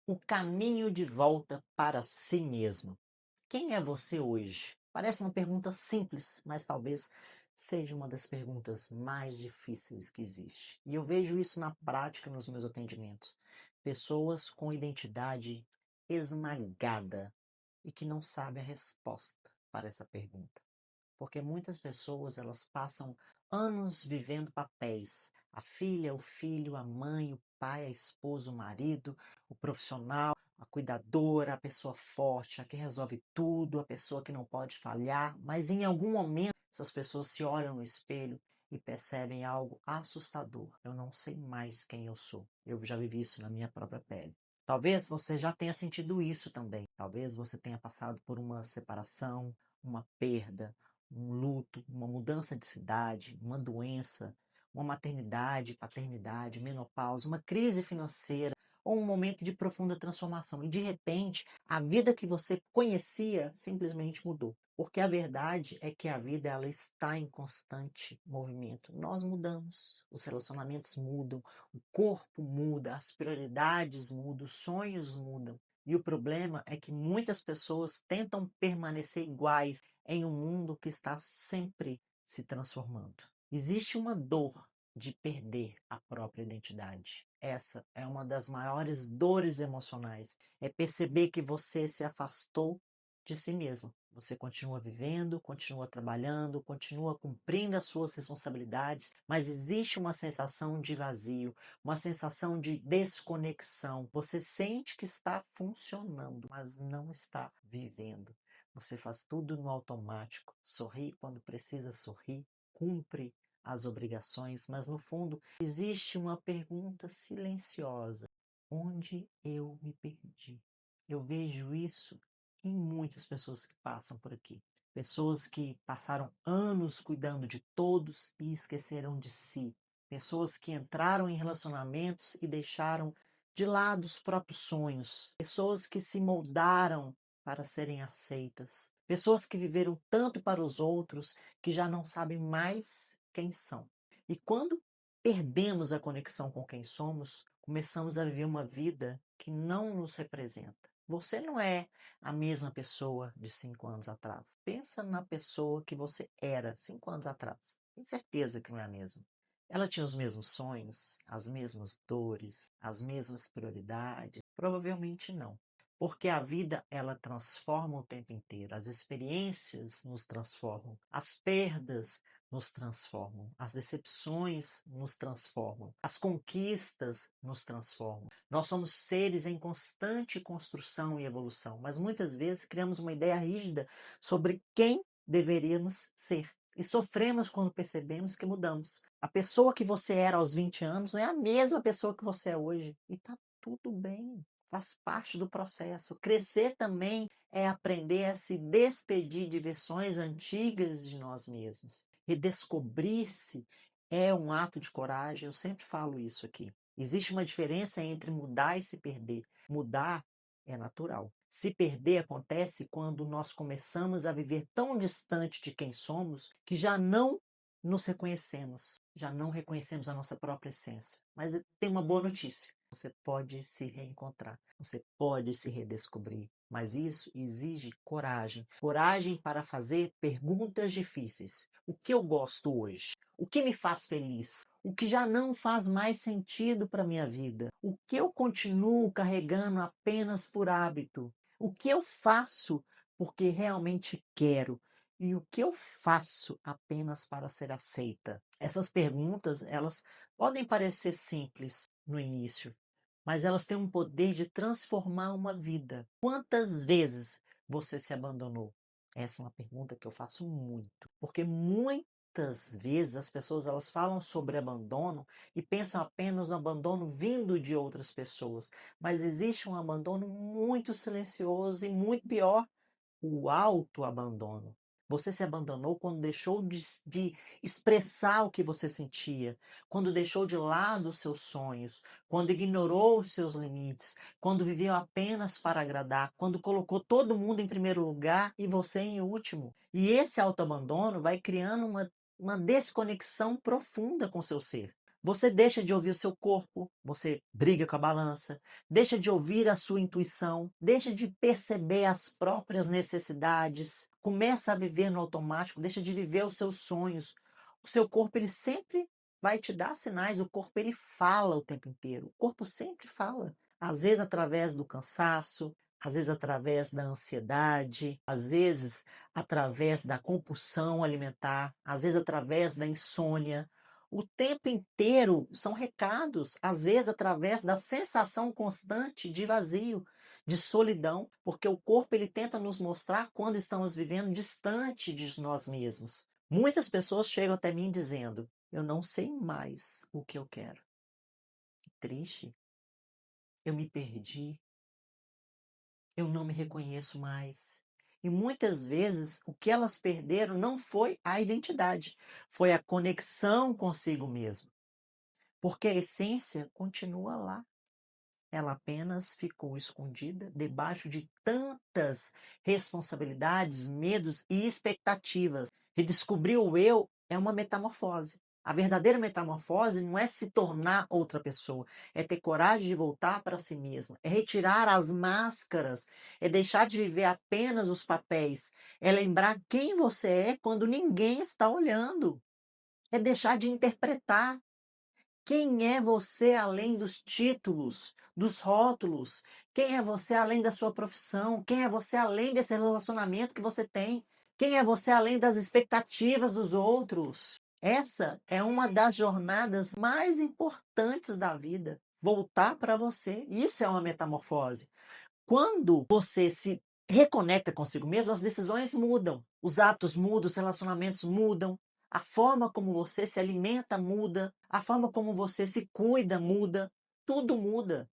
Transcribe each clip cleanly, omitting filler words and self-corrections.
O caminho de volta para si mesmo. Quem é você hoje? Parece uma pergunta simples, mas talvez seja uma das perguntas mais difíceis que existe. E eu vejo isso na prática nos meus atendimentos. Pessoas com identidade esmagada e que não sabem a resposta para essa pergunta. Porque muitas pessoas elas passam anos vivendo papéis. A filha, o filho, a mãe, o pai, a esposa, o marido, o profissional, a cuidadora, a pessoa forte, a que resolve tudo, a pessoa que não pode falhar. Mas em algum momento essas pessoas se olham no espelho e percebem algo assustador. Eu não sei mais quem eu sou. Eu já vivi isso na minha própria pele. Talvez você já tenha sentido isso também. Talvez você tenha passado por uma separação, uma perda, um luto, uma mudança de cidade, uma doença, uma maternidade, paternidade, menopausa, uma crise financeira ou um momento de profunda transformação. E de repente, a vida que você conhecia simplesmente mudou. Porque a verdade é que a vida ela está em constante movimento. Nós mudamos, os relacionamentos mudam, o corpo muda, as prioridades mudam, os sonhos mudam. E o problema é que muitas pessoas tentam permanecer iguais em um mundo que está sempre se transformando. Existe uma dor de perder a própria identidade. Essa é uma das maiores dores emocionais. É perceber que você se afastou de si mesmo. Você continua vivendo, continua trabalhando, continua cumprindo as suas responsabilidades, mas existe uma sensação de vazio, uma sensação de desconexão. Você sente que está funcionando, mas não está vivendo. Você faz tudo no automático, sorri quando precisa sorrir, cumpre as obrigações, mas no fundo existe uma pergunta silenciosa: onde eu me perdi? Eu vejo isso em muitas pessoas que passam por aqui. Pessoas que passaram anos cuidando de todos e esqueceram de si. Pessoas que entraram em relacionamentos e deixaram de lado os próprios sonhos. Pessoas que se moldaram para serem aceitas. Pessoas que viveram tanto para os outros que já não sabem mais quem são. E quando perdemos a conexão com quem somos, começamos a viver uma vida que não nos representa. Você não é a mesma pessoa de 5 anos atrás. Pensa na pessoa que você era 5 anos atrás. Tem certeza que não é a mesma. Ela tinha os mesmos sonhos, as mesmas dores, as mesmas prioridades? Provavelmente não. Porque a vida, ela transforma o tempo inteiro. As experiências nos transformam. As perdas nos transformam. As decepções nos transformam. As conquistas nos transformam. Nós somos seres em constante construção e evolução, mas muitas vezes criamos uma ideia rígida sobre quem deveríamos ser. E sofremos quando percebemos que mudamos. A pessoa que você era aos 20 anos não é a mesma pessoa que você é hoje. E está tudo bem. Faz parte do processo. Crescer também é aprender a se despedir de versões antigas de nós mesmos. Redescobrir-se é um ato de coragem. Eu sempre falo isso aqui. Existe uma diferença entre mudar e se perder. Mudar é natural. Se perder acontece quando nós começamos a viver tão distante de quem somos que já não nos reconhecemos, já não reconhecemos a nossa própria essência. Mas tem uma boa notícia: você pode se reencontrar, você pode se redescobrir. Mas isso exige coragem. Coragem para fazer perguntas difíceis. O que eu gosto hoje? O que me faz feliz? O que já não faz mais sentido para a minha vida? O que eu continuo carregando apenas por hábito? O que eu faço porque realmente quero? E o que eu faço apenas para ser aceita? Essas perguntas, elas podem parecer simples no início, mas elas têm um poder de transformar uma vida. Quantas vezes você se abandonou? Essa é uma pergunta que eu faço muito, porque muitas vezes as pessoas elas falam sobre abandono e pensam apenas no abandono vindo de outras pessoas, mas existe um abandono muito silencioso e muito pior: o autoabandono. Você se abandonou quando deixou de expressar o que você sentia, quando deixou de lado os seus sonhos, quando ignorou os seus limites, quando viveu apenas para agradar, quando colocou todo mundo em primeiro lugar e você em último. E esse autoabandono vai criando uma desconexão profunda com seu ser. Você deixa de ouvir o seu corpo, você briga com a balança, deixa de ouvir a sua intuição, deixa de perceber as próprias necessidades, começa a viver no automático, deixa de viver os seus sonhos. O seu corpo, ele sempre vai te dar sinais, o corpo, ele fala o tempo inteiro, o corpo sempre fala. Às vezes através do cansaço, às vezes através da ansiedade, às vezes através da compulsão alimentar, às vezes através da insônia. O tempo inteiro são recados, às vezes através da sensação constante de vazio, de solidão, porque o corpo ele tenta nos mostrar quando estamos vivendo distante de nós mesmos. Muitas pessoas chegam até mim dizendo: eu não sei mais o que eu quero. Que triste. Eu me perdi. Eu não me reconheço mais. E muitas vezes o que elas perderam não foi a identidade, foi a conexão consigo mesmo. Porque a essência continua lá. Ela apenas ficou escondida debaixo de tantas responsabilidades, medos e expectativas. Redescobrir o eu é uma metamorfose. A verdadeira metamorfose não é se tornar outra pessoa, é ter coragem de voltar para si mesma, é retirar as máscaras, é deixar de viver apenas os papéis, é lembrar quem você é quando ninguém está olhando, é deixar de interpretar. Quem é você além dos títulos, dos rótulos? Quem é você além da sua profissão? Quem é você além desse relacionamento que você tem? Quem é você além das expectativas dos outros? Essa é uma das jornadas mais importantes da vida. Voltar para você. Isso é uma metamorfose. Quando você se reconecta consigo mesmo, as decisões mudam, os hábitos mudam, os relacionamentos mudam, a forma como você se alimenta muda, a forma como você se cuida muda, tudo muda.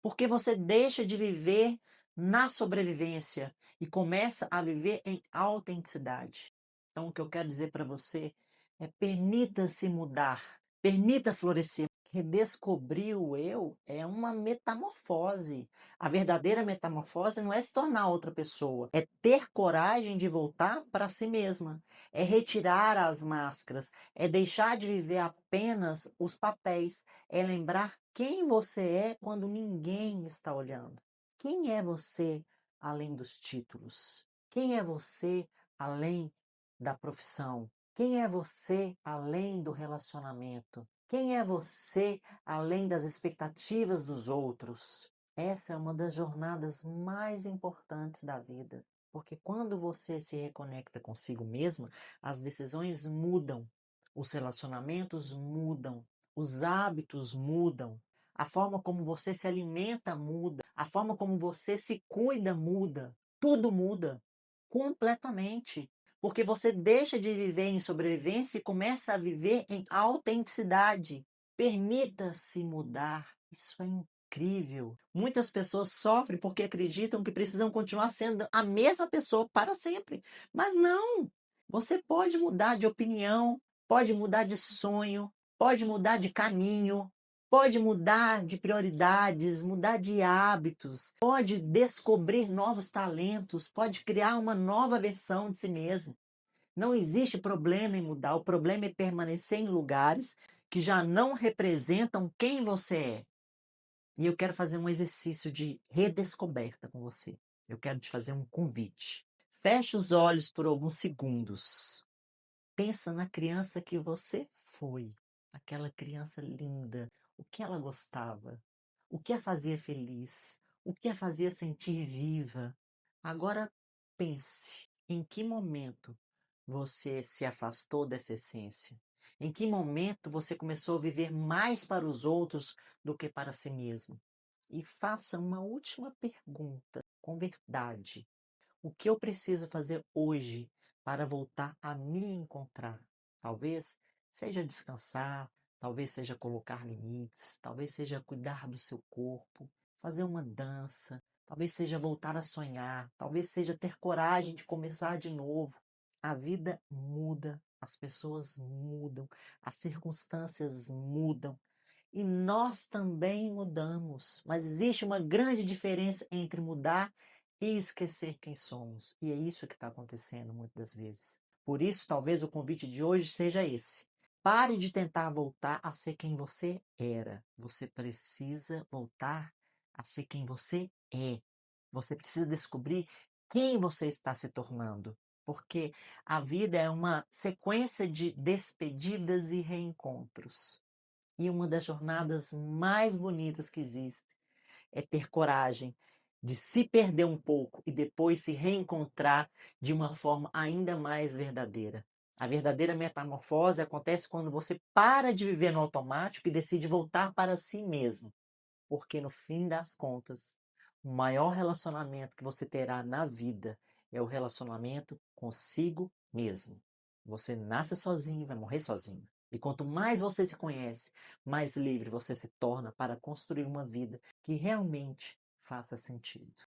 Porque você deixa de viver na sobrevivência e começa a viver em autenticidade. Então, o que eu quero dizer para você é: permita-se mudar, permita florescer. Redescobrir o eu é uma metamorfose. A verdadeira metamorfose não é se tornar outra pessoa, é ter coragem de voltar para si mesma, é retirar as máscaras, é deixar de viver apenas os papéis, é lembrar quem você é quando ninguém está olhando. Quem é você além dos títulos? Quem é você além da profissão? Quem é você além do relacionamento? Quem é você além das expectativas dos outros? Essa é uma das jornadas mais importantes da vida, porque quando você se reconecta consigo mesma, as decisões mudam, os relacionamentos mudam, os hábitos mudam, a forma como você se alimenta muda, a forma como você se cuida muda, tudo muda completamente. Porque você deixa de viver em sobrevivência e começa a viver em autenticidade. Permita-se mudar. Isso é incrível. Muitas pessoas sofrem porque acreditam que precisam continuar sendo a mesma pessoa para sempre. Mas não! Você pode mudar de opinião, pode mudar de sonho, pode mudar de caminho, pode mudar de prioridades, mudar de hábitos, pode descobrir novos talentos, pode criar uma nova versão de si mesmo. Não existe problema em mudar, o problema é permanecer em lugares que já não representam quem você é. E eu quero fazer um exercício de redescoberta com você. Eu quero te fazer um convite. Feche os olhos por alguns segundos. Pensa na criança que você foi, aquela criança linda, o que ela gostava, o que a fazia feliz, o que a fazia sentir viva. Agora pense em que momento você se afastou dessa essência. Em que momento você começou a viver mais para os outros do que para si mesmo? E faça uma última pergunta com verdade. O que eu preciso fazer hoje para voltar a me encontrar? Talvez seja descansar, talvez seja colocar limites, talvez seja cuidar do seu corpo, fazer uma dança, talvez seja voltar a sonhar, talvez seja ter coragem de começar de novo. A vida muda, as pessoas mudam, as circunstâncias mudam. E nós também mudamos, mas existe uma grande diferença entre mudar e esquecer quem somos. E é isso que está acontecendo muitas das vezes. Por isso, talvez o convite de hoje seja esse. Pare de tentar voltar a ser quem você era. Você precisa voltar a ser quem você é. Você precisa descobrir quem você está se tornando. Porque a vida é uma sequência de despedidas e reencontros. E uma das jornadas mais bonitas que existe é ter coragem de se perder um pouco e depois se reencontrar de uma forma ainda mais verdadeira. A verdadeira metamorfose acontece quando você para de viver no automático e decide voltar para si mesmo. Porque no fim das contas, o maior relacionamento que você terá na vida é o relacionamento consigo mesmo. Você nasce sozinho e vai morrer sozinho. E quanto mais você se conhece, mais livre você se torna para construir uma vida que realmente faça sentido.